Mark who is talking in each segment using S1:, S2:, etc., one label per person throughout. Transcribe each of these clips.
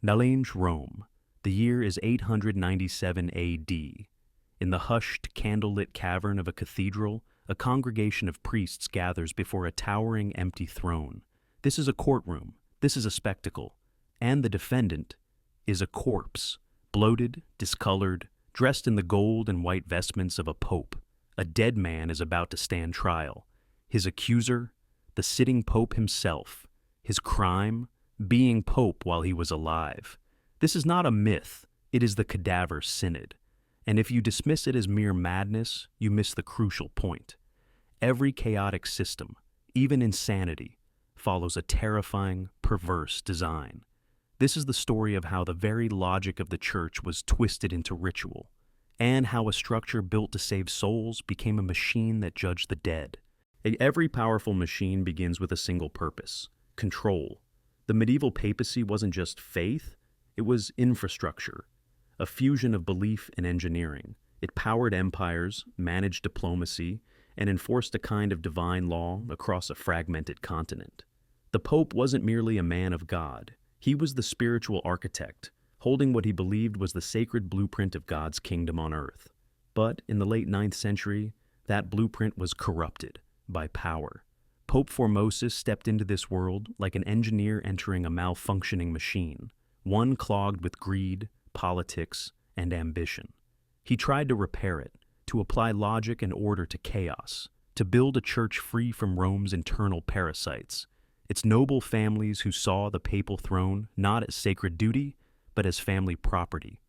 S1: Nalange, Rome. The year is 897 AD. In the hushed, candlelit cavern of a cathedral, a congregation of priests gathers before a towering, empty throne. This is a courtroom. This is a spectacle. And the defendant is a corpse, bloated, discolored, dressed in the gold and white vestments of a pope. A dead man is about to stand trial. His accuser, the sitting pope himself. His crime, being pope while he was alive. This is not a myth, it is the Cadaver Synod. And if you dismiss it as mere madness, you miss the crucial point. Every chaotic system, even insanity, follows a terrifying, perverse design. This is the story of how the very logic of the church was twisted into ritual, and how a structure built to save souls became a machine that judged the dead. Every powerful machine begins with a single purpose: control. The medieval papacy wasn't just faith, it was infrastructure, a fusion of belief and engineering. It powered empires, managed diplomacy, and enforced a kind of divine law across a fragmented continent. The Pope wasn't merely a man of God. He was the spiritual architect, holding what he believed was the sacred blueprint of God's kingdom on earth. But in the late 9th century, that blueprint was corrupted by power. Pope Formosus stepped into this world like an engineer entering a malfunctioning machine, one clogged with greed, politics, and ambition. He tried to repair it, to apply logic and order to chaos, to build a church free from Rome's internal parasites, its noble families who saw the papal throne not as sacred duty, but as family property.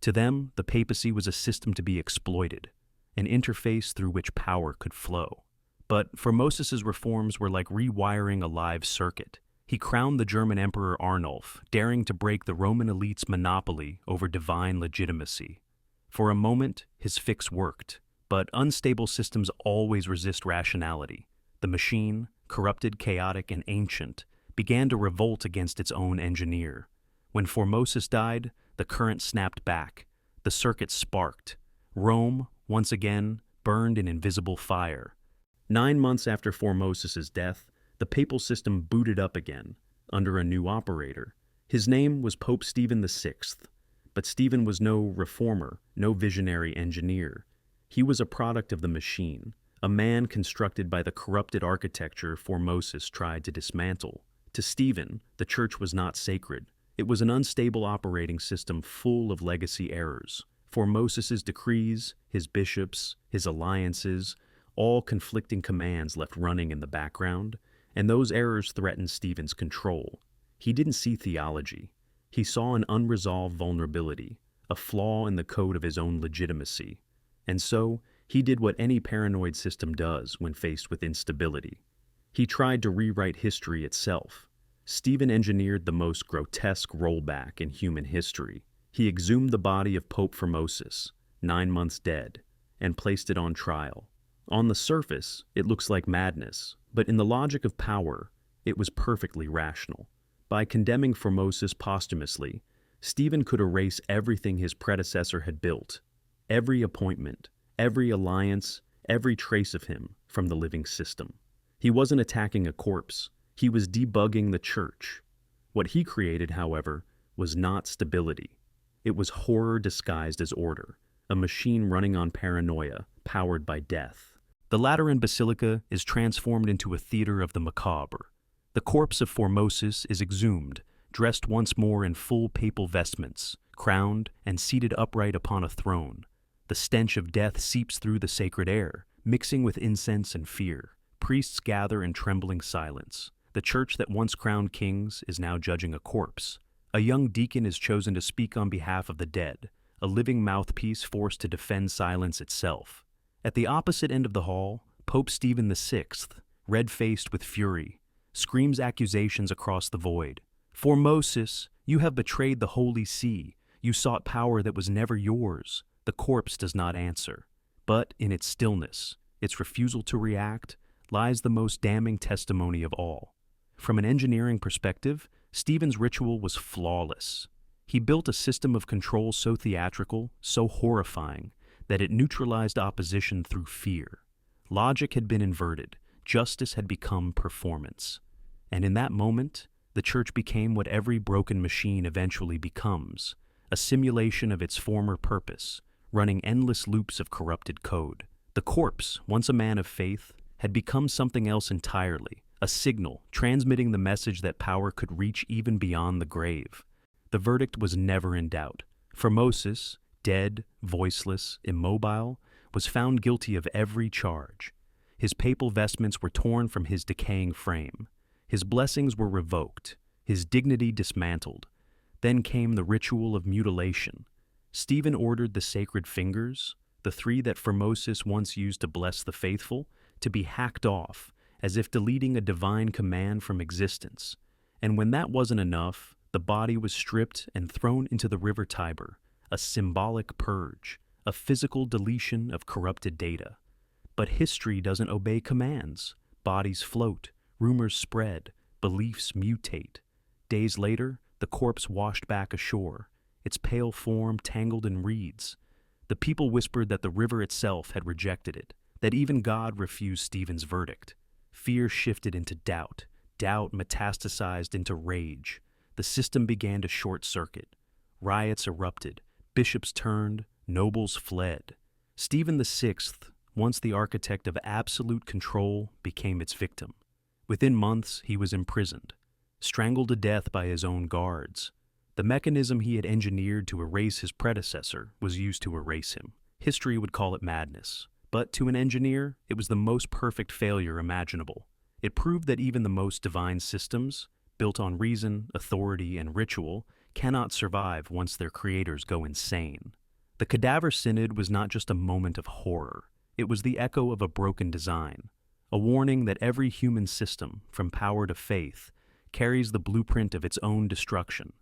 S1: To them, the papacy was a system to be exploited, an interface through which power could flow. But Formosus's reforms were like rewiring a live circuit. He crowned the German Emperor Arnulf, daring to break the Roman elite's monopoly over divine legitimacy. For a moment, his fix worked, but unstable systems always resist rationality. The machine, corrupted, chaotic, and ancient, began to revolt against its own engineer. When Formosus died, the current snapped back. The circuit sparked. Rome, once again, burned in invisible fire. 9 months after Formosus's death, the papal system booted up again, under a new operator. His name was Pope Stephen VI, but Stephen was no reformer, no visionary engineer. He was a product of the machine, a man constructed by the corrupted architecture Formosus tried to dismantle. To Stephen, the church was not sacred. It was an unstable operating system full of legacy errors. Formosus's decrees, his bishops, his alliances, all conflicting commands left running in the background, and those errors threatened Stephen's control. He didn't see theology. He saw an unresolved vulnerability, a flaw in the code of his own legitimacy. And so, he did what any paranoid system does when faced with instability. He tried to rewrite history itself. Stephen engineered the most grotesque rollback in human history. He exhumed the body of Pope Formosus, 9 months dead, and placed it on trial. On the surface, it looks like madness, but in the logic of power, it was perfectly rational. By condemning Formosus posthumously, Stephen could erase everything his predecessor had built, every appointment, every alliance, every trace of him from the living system. He wasn't attacking a corpse, he was debugging the church. What he created, however, was not stability. It was horror disguised as order, a machine running on paranoia, powered by death. The Lateran Basilica is transformed into a theater of the macabre. The corpse of Formosus is exhumed, dressed once more in full papal vestments, crowned and seated upright upon a throne. The stench of death seeps through the sacred air, mixing with incense and fear. Priests gather in trembling silence. The church that once crowned kings is now judging a corpse. A young deacon is chosen to speak on behalf of the dead, a living mouthpiece forced to defend silence itself. At the opposite end of the hall, Pope Stephen VI, red-faced with fury, screams accusations across the void. Formosus, you have betrayed the Holy See. You sought power that was never yours. The corpse does not answer. But in its stillness, its refusal to react, lies the most damning testimony of all. From an engineering perspective, Stephen's ritual was flawless. He built a system of control so theatrical, so horrifying, that it neutralized opposition through fear. Logic had been inverted, justice had become performance. And in that moment, the Church became what every broken machine eventually becomes, a simulation of its former purpose, running endless loops of corrupted code. The corpse, once a man of faith, had become something else entirely, a signal transmitting the message that power could reach even beyond the grave. The verdict was never in doubt. Formosus, dead, voiceless, immobile, was found guilty of every charge. His papal vestments were torn from his decaying frame. His blessings were revoked, his dignity dismantled. Then came the ritual of mutilation. Stephen ordered the sacred fingers, the three that Formosus once used to bless the faithful, to be hacked off, as if deleting a divine command from existence. And when that wasn't enough, the body was stripped and thrown into the river Tiber, a symbolic purge, a physical deletion of corrupted data. But history doesn't obey commands. Bodies float, rumors spread, beliefs mutate. Days later, the corpse washed back ashore, its pale form tangled in reeds. The people whispered that the river itself had rejected it, that even God refused Stephen's verdict. Fear shifted into doubt. Doubt metastasized into rage. The system began to short-circuit. Riots erupted. Bishops turned. Nobles fled. Stephen VI, once the architect of absolute control, became its victim. Within months, he was imprisoned, strangled to death by his own guards. The mechanism he had engineered to erase his predecessor was used to erase him. History would call it madness, but to an engineer, it was the most perfect failure imaginable. It proved that even the most divine systems, built on reason, authority, and ritual, cannot survive once their creators go insane. The Cadaver Synod was not just a moment of horror. It was the echo of a broken design, a warning that every human system, from power to faith, carries the blueprint of its own destruction.